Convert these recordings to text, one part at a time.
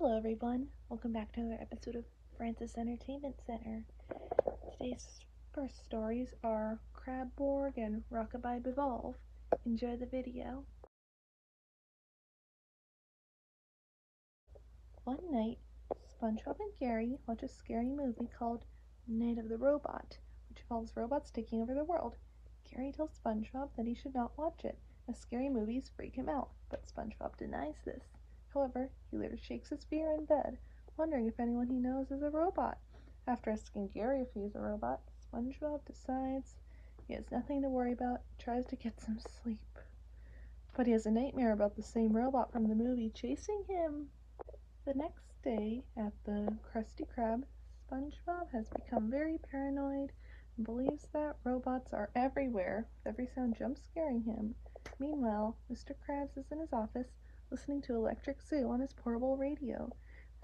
Hello everyone, welcome back to another episode of Francis Entertainment Center. Today's first stories are Krab, Borg, and Rockabye Bivalve. Enjoy the video. One night, SpongeBob and Gary watch a scary movie called Night of the Robot, which involves robots taking over the world. Gary tells SpongeBob that he should not watch it, as scary movies freak him out, but SpongeBob denies this. However, he later shakes his fear in bed, wondering if anyone he knows is a robot. After asking Gary if he is a robot, SpongeBob decides he has nothing to worry about and tries to get some sleep. But he has a nightmare about the same robot from the movie chasing him. The next day, at the Krusty Krab, SpongeBob has become very paranoid and believes that robots are everywhere, with every sound jump scaring him. Meanwhile, Mr. Krabs is in his office, listening to Electric Zoo on his portable radio.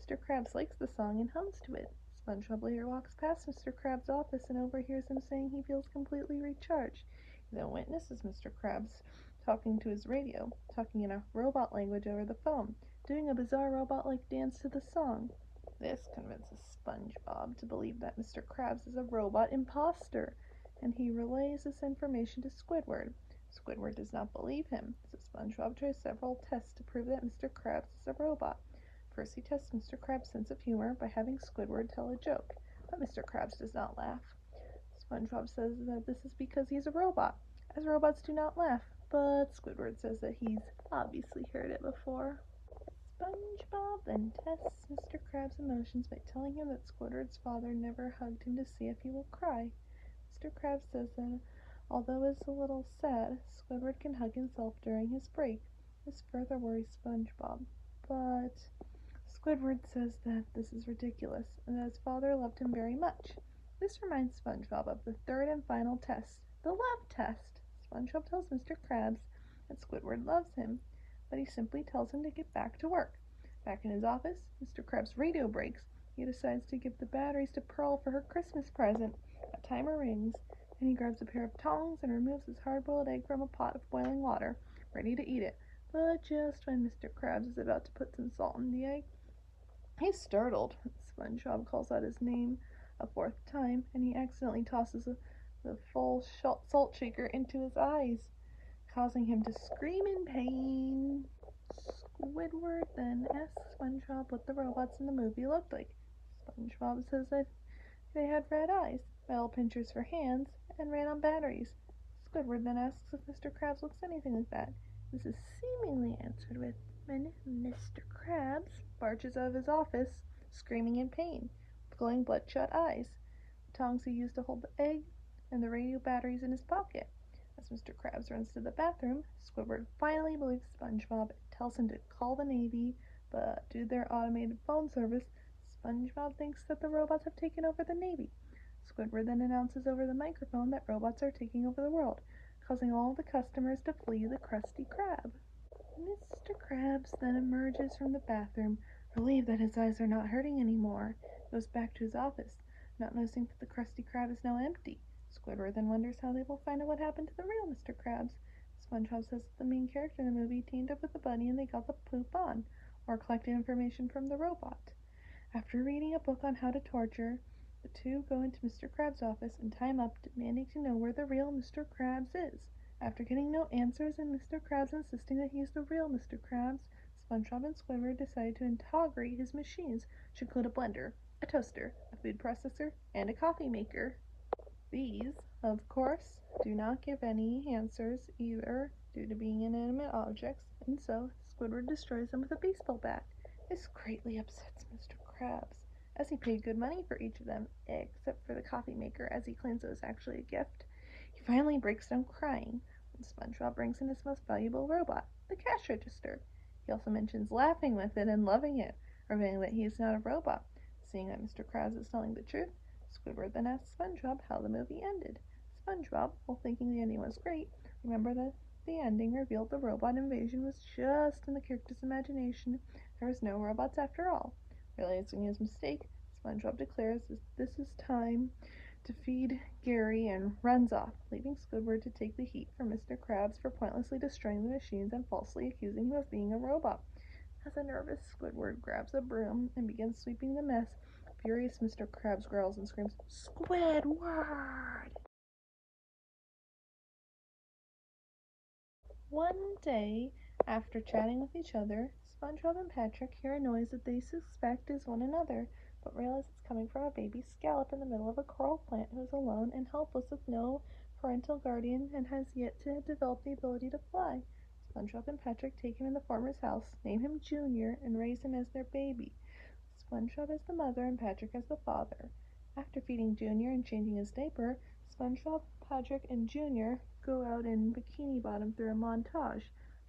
Mr. Krabs likes the song and hums to it. SpongeBob later walks past Mr. Krabs' office and overhears him saying he feels completely recharged. He then witnesses Mr. Krabs talking to his radio, talking in a robot language over the phone, doing a bizarre robot-like dance to the song. This convinces SpongeBob to believe that Mr. Krabs is a robot imposter, and he relays this information to Squidward. Squidward does not believe him, so SpongeBob tries several tests to prove that Mr. Krabs is a robot. First, he tests Mr. Krabs' sense of humor by having Squidward tell a joke, but Mr. Krabs does not laugh. SpongeBob says that this is because he's a robot, as robots do not laugh, but Squidward says that he's obviously heard it before. SpongeBob then tests Mr. Krabs' emotions by telling him that Squidward's father never hugged him to see if he will cry. Mr. Krabs says that although it's a little sad, Squidward can hug himself during his break. This further worries SpongeBob, but Squidward says that this is ridiculous and that his father loved him very much. This reminds SpongeBob of the third and final test, the love test. SpongeBob tells Mr. Krabs that Squidward loves him, but he simply tells him to get back to work. Back in his office, Mr. Krabs' radio breaks. He decides to give the batteries to Pearl for her Christmas present. A timer rings, and he grabs a pair of tongs and removes his hard-boiled egg from a pot of boiling water, ready to eat it. But just when Mr. Krabs is about to put some salt in the egg, he's startled. SpongeBob calls out his name a fourth time, and he accidentally tosses the full salt shaker into his eyes, causing him to scream in pain. Squidward then asks SpongeBob what the robots in the movie looked like. SpongeBob says that they had red eyes, metal pinchers for hands, and ran on batteries. Squidward then asks if Mr. Krabs looks anything like that. This is seemingly answered with when Mr. Krabs barges out of his office, screaming in pain, with glowing bloodshot eyes, the tongs he used to hold the egg, and the radio batteries in his pocket. As Mr. Krabs runs to the bathroom, Squidward finally believes SpongeBob and tells him to call the Navy, but due to their automated phone service, SpongeBob thinks that the robots have taken over the Navy. Squidward then announces over the microphone that robots are taking over the world, causing all the customers to flee the Krusty Krab. Mr. Krabs then emerges from the bathroom, relieved that his eyes are not hurting anymore. He goes back to his office, not noticing that the Krusty Krab is now empty. Squidward then wonders how they will find out what happened to the real Mr. Krabs. SpongeBob says that the main character in the movie teamed up with the bunny and they got the poop on, or collected information from the robot. After reading a book on how to torture, the two go into Mr. Krabs' office and tie him up, demanding to know where the real Mr. Krabs is. After getting no answers and Mr. Krabs insisting that he is the real Mr. Krabs, SpongeBob and Squidward decide to integrate his machines, which include a blender, a toaster, a food processor, and a coffee maker. These, of course, do not give any answers either due to being inanimate objects, and so Squidward destroys them with a baseball bat. This greatly upsets Mr. Krabs, as he paid good money for each of them, except for the coffee maker, as he claims it was actually a gift. He finally breaks down crying when SpongeBob brings in his most valuable robot, the cash register. He also mentions laughing with it and loving it, revealing that he is not a robot. Seeing that Mr. Krabs is telling the truth, Squidward then asks SpongeBob how the movie ended. SpongeBob, while thinking the ending was great, remembered that the ending revealed the robot invasion was just in the character's imagination. There was no robots after all. Realizing his mistake, SpongeBob declares that this is time to feed Gary and runs off, leaving Squidward to take the heat for Mr. Krabs for pointlessly destroying the machines and falsely accusing him of being a robot. As a nervous Squidward grabs a broom and begins sweeping the mess, furious Mr. Krabs growls and screams, "Squidward!" One day, after chatting with each other, SpongeBob and Patrick hear a noise that they suspect is one another, but realize it's coming from a baby scallop in the middle of a coral plant who is alone and helpless with no parental guardian and has yet to develop the ability to fly. SpongeBob and Patrick take him in the farmer's house, name him Junior, and raise him as their baby. SpongeBob as the mother and Patrick as the father. After feeding Junior and changing his diaper, SpongeBob, Patrick, and Junior go out in Bikini Bottom through a montage,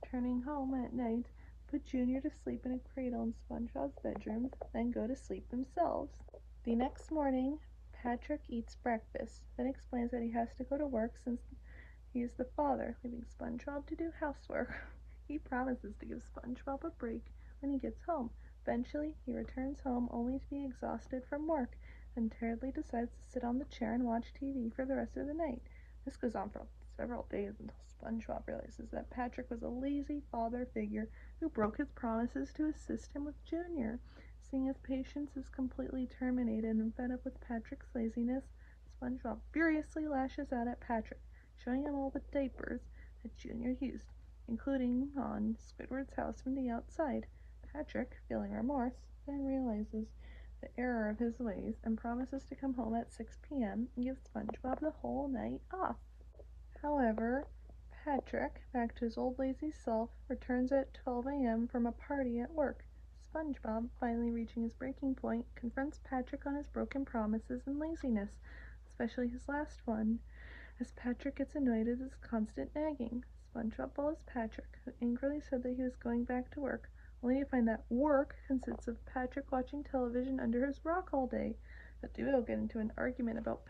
turning home at night, put Junior to sleep in a cradle in SpongeBob's bedroom, then go to sleep themselves. The next morning, Patrick eats breakfast, then explains that he has to go to work since he is the father, leaving SpongeBob to do housework. He promises to give SpongeBob a break when he gets home. Eventually, he returns home only to be exhausted from work, and tiredly decides to sit on the chair and watch TV for the rest of the night. This goes on for several days until SpongeBob realizes that Patrick was a lazy father figure who broke his promises to assist him with Junior. Seeing his patience is completely terminated and fed up with Patrick's laziness, SpongeBob furiously lashes out at Patrick, showing him all the diapers that Junior used, including on Squidward's house from the outside. Patrick, feeling remorse, then realizes the error of his ways and promises to come home at 6 p.m. and give SpongeBob the whole night off. However, Patrick, back to his old lazy self, returns at 12 a.m. from a party at work. SpongeBob, finally reaching his breaking point, confronts Patrick on his broken promises and laziness, especially his last one, as Patrick gets annoyed at his constant nagging. SpongeBob follows Patrick, who angrily said that he was going back to work, only to find that work consists of Patrick watching television under his rock all day. The duo get into an argument about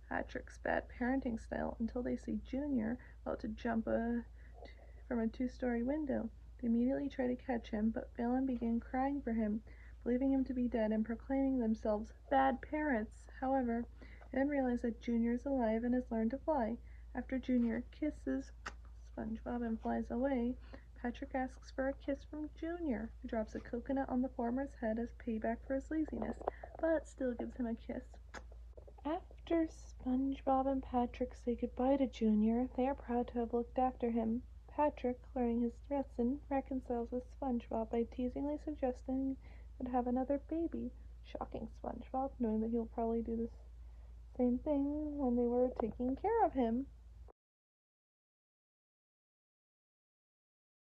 Patrick's bad parenting style until they see Junior about to jump from a two-story window. They immediately try to catch him, but fail and begin crying for him, believing him to be dead and proclaiming themselves bad parents. However, they then realize that Junior is alive and has learned to fly. After Junior kisses SpongeBob and flies away, Patrick asks for a kiss from Junior, who drops a coconut on the former's head as payback for his laziness, but still gives him a kiss. After SpongeBob and Patrick say goodbye to Junior, they are proud to have looked after him. Patrick, learning his lesson, reconciles with SpongeBob by teasingly suggesting he would have another baby, shocking SpongeBob, knowing that he'll probably do the same thing when they were taking care of him.